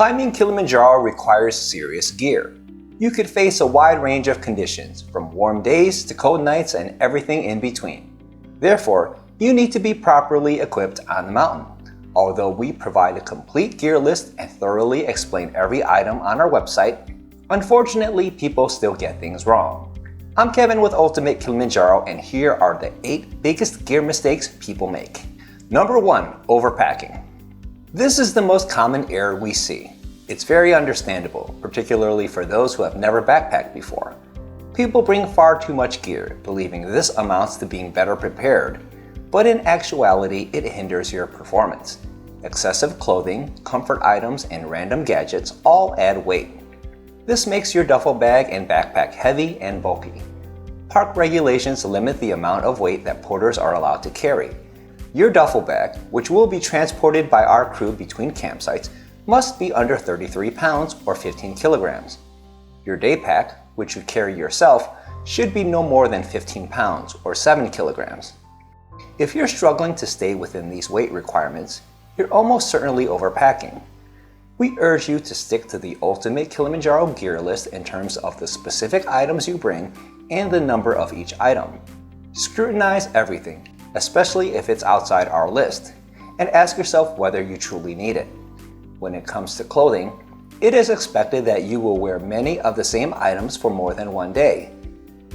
Climbing Kilimanjaro requires serious gear. You could face a wide range of conditions, from warm days to cold nights and everything in between. Therefore, you need to be properly equipped on the mountain. Although we provide a complete gear list and thoroughly explain every item on our website, unfortunately, people still get things wrong. I'm Kevin with Ultimate Kilimanjaro, and here are the 8 biggest gear mistakes people make. Number 1. Overpacking. This is the most common error we see. It's very understandable, particularly for those who have never backpacked before. People bring far too much gear, believing this amounts to being better prepared, but in actuality, it hinders your performance. Excessive clothing, comfort items, and random gadgets all add weight. This makes your duffel bag and backpack heavy and bulky. Park regulations limit the amount of weight that porters are allowed to carry. Your duffel bag, which will be transported by our crew between campsites, must be under 33 pounds or 15 kilograms. Your Daypack, which you carry yourself, should be no more than 15 pounds or 7 kilograms. If you're struggling to stay within these weight requirements, you're almost certainly overpacking. We urge you to stick to the Ultimate Kilimanjaro gear list in terms of the specific items you bring and the number of each item. Scrutinize everything, especially if it's outside our list, and ask yourself whether you truly need it. When it comes to clothing, it is expected that you will wear many of the same items for more than one day.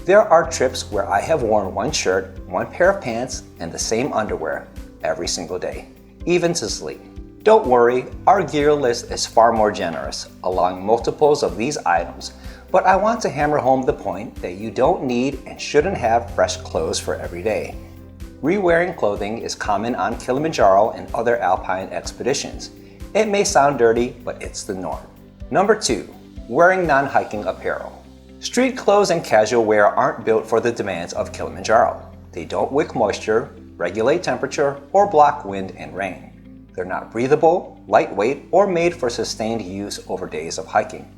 There are trips where I have worn one shirt, one pair of pants, and the same underwear every single day, even to sleep. Don't worry, our gear list is far more generous, allowing multiples of these items, but I want to hammer home the point that you don't need and shouldn't have fresh clothes for every day. Re-wearing clothing is common on Kilimanjaro and other alpine expeditions. It may sound dirty, but it's the norm. Number 2. Wearing non-hiking apparel. Street clothes and casual wear aren't built for the demands of Kilimanjaro. They don't wick moisture, regulate temperature, or block wind and rain. They're not breathable, lightweight, or made for sustained use over days of hiking.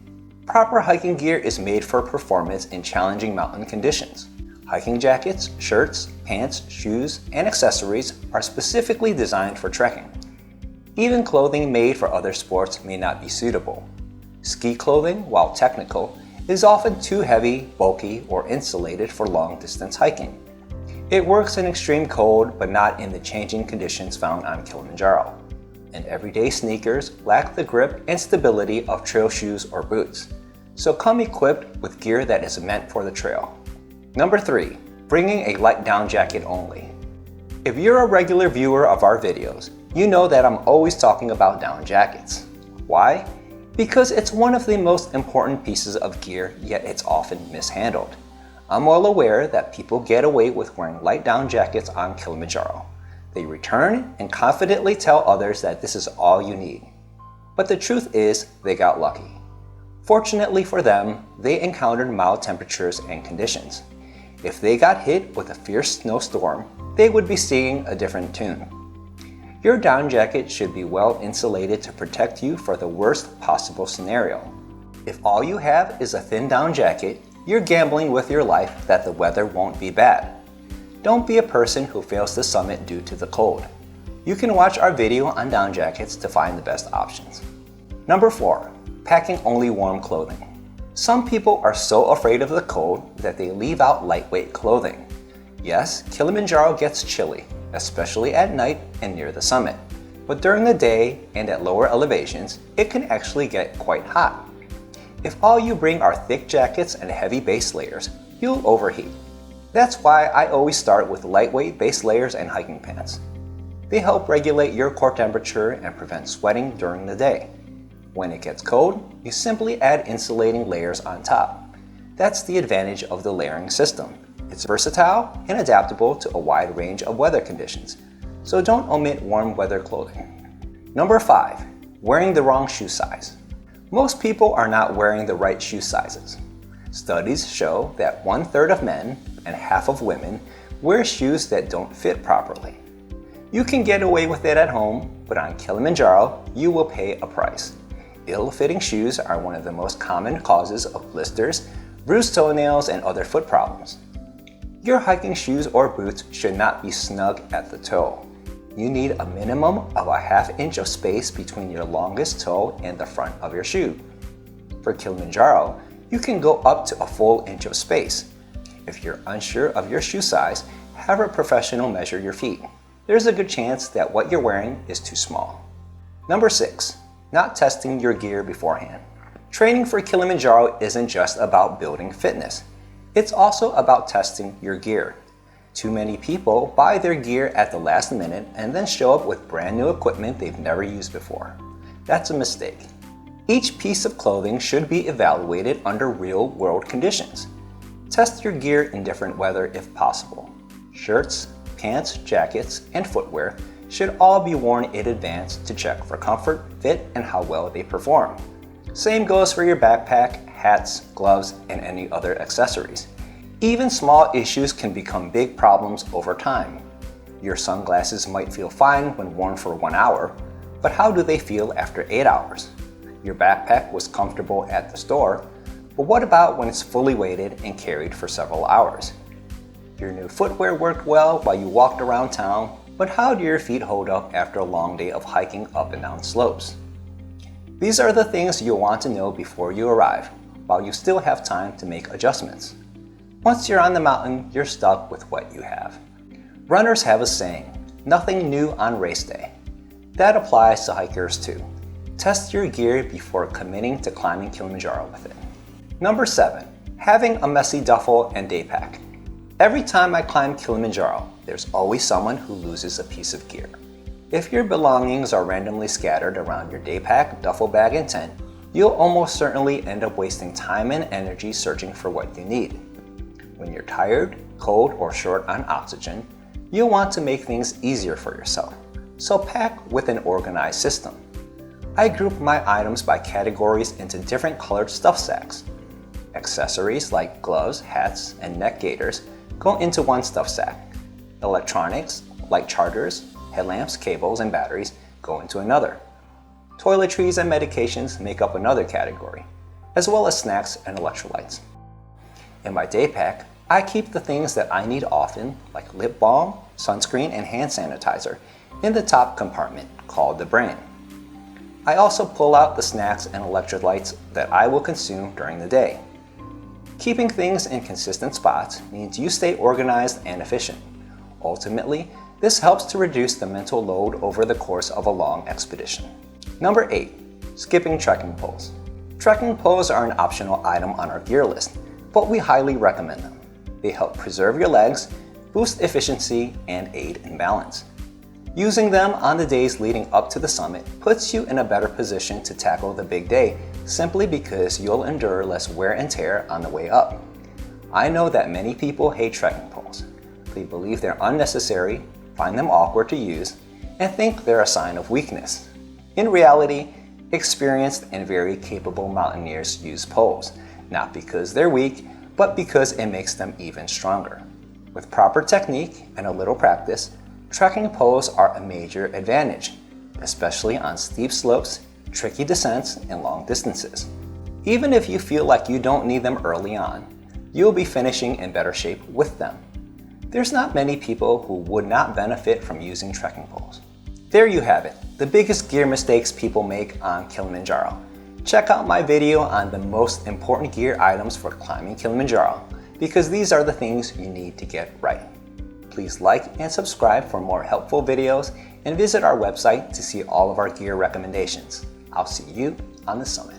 Proper hiking gear is made for performance in challenging mountain conditions. Hiking jackets, shirts, pants, shoes, and accessories are specifically designed for trekking. Even clothing made for other sports may not be suitable. Ski clothing, while technical, is often too heavy, bulky, or insulated for long-distance hiking. It works in extreme cold, but not in the changing conditions found on Kilimanjaro. And everyday sneakers lack the grip and stability of trail shoes or boots. So come equipped with gear that is meant for the trail. Number 3. Bringing a light down jacket only. If you're a regular viewer of our videos, you know that I'm always talking about down jackets. Why? Because it's one of the most important pieces of gear, yet it's often mishandled. I'm well aware that people get away with wearing light down jackets on Kilimanjaro. They return and confidently tell others that this is all you need. But the truth is, they got lucky. Fortunately for them, they encountered mild temperatures and conditions. If they got hit with a fierce snowstorm, they would be singing a different tune. Your down jacket should be well insulated to protect you for the worst possible scenario. If all you have is a thin down jacket, you're gambling with your life that the weather won't be bad. Don't be a person who fails the summit due to the cold. You can watch our video on down jackets to find the best options. Number 4. Packing only warm clothing. Some people are so afraid of the cold that they leave out lightweight clothing. Yes, Kilimanjaro gets chilly, especially at night and near the summit. But during the day and at lower elevations, it can actually get quite hot. If all you bring are thick jackets and heavy base layers, you'll overheat. That's why I always start with lightweight base layers and hiking pants. They help regulate your core temperature and prevent sweating during the day. When it gets cold, you simply add insulating layers on top. That's the advantage of the layering system. It's versatile and adaptable to a wide range of weather conditions, so don't omit warm weather clothing. Number 5. Wearing the wrong shoe size. Most people are not wearing the right shoe sizes. Studies show that 1/3 of men and half of women wear shoes that don't fit properly. You can get away with it at home, but on Kilimanjaro, you will pay a price. Ill-fitting shoes are one of the most common causes of blisters, bruised toenails, and other foot problems. Your hiking shoes or boots should not be snug at the toe. you need a minimum of a ½ inch of space between your longest toe and the front of your shoe. For Kilimanjaro, you can go up to a full inch of space. If you're unsure of your shoe size, have a professional measure your feet. There's a good chance that what you're wearing is too small. Number 6. Not testing your gear beforehand. Training for Kilimanjaro isn't just about building fitness. It's also about testing your gear. Too many people buy their gear at the last minute and then show up with brand new equipment they've never used before. That's a mistake. Each piece of clothing should be evaluated under real-world conditions. Test your gear in different weather if possible. Shirts, pants, jackets, and footwear should all be worn in advance to check for comfort, fit, and how well they perform. Same goes for your backpack, hats, gloves, and any other accessories. Even small issues can become big problems over time. Your sunglasses might feel fine when worn for 1 hour, but how do they feel after 8 hours? Your backpack was comfortable at the store, but what about when it's fully weighted and carried for several hours? Your new footwear worked well while you walked around town, but how do your feet hold up after a long day of hiking up and down slopes? These are the things you'll want to know before you arrive, while you still have time to make adjustments. Once you're on the mountain, you're stuck with what you have. Runners have a saying, nothing new on race day. That applies to hikers too. Test your gear before committing to climbing Kilimanjaro with it. Number 7. Having a messy duffel and daypack. Every time I climb Kilimanjaro, there's always someone who loses a piece of gear. If your belongings are randomly scattered around your daypack, duffel bag, and tent, you'll almost certainly end up wasting time and energy searching for what you need. When you're tired, cold, or short on oxygen, you'll want to make things easier for yourself, so pack with an organized system. I group my items by categories into different colored stuff sacks. Accessories like gloves, hats, and neck gaiters go into one stuff sack. Electronics like chargers, headlamps, cables, and batteries go into another. Toiletries and medications make up another category, as well as snacks and electrolytes. In my daypack, I keep the things that I need often, like lip balm, sunscreen, and hand sanitizer, in the top compartment, called the brain. I also pull out the snacks and electrolytes that I will consume during the day. Keeping things in consistent spots means you stay organized and efficient. Ultimately, this helps to reduce the mental load over the course of a long expedition. Number 8. Skipping trekking poles. Trekking poles are an optional item on our gear list, but we highly recommend them. They help preserve your legs, boost efficiency, and aid in balance. Using them on the days leading up to the summit puts you in a better position to tackle the big day simply because you'll endure less wear and tear on the way up. I know that many people hate trekking poles. They believe they're unnecessary, find them awkward to use, and think they're a sign of weakness. In reality, experienced and very capable mountaineers use poles, not because they're weak, but because it makes them even stronger. With proper technique and a little practice, trekking poles are a major advantage, especially on steep slopes, tricky descents, and long distances. Even if you feel like you don't need them early on, you'll be finishing in better shape with them. There's not many people who would not benefit from using trekking poles. There you have it, the biggest gear mistakes people make on Kilimanjaro. Check out my video on the most important gear items for climbing Kilimanjaro, because these are the things you need to get right. Please like and subscribe for more helpful videos, and visit our website to see all of our gear recommendations. I'll see you on the summit.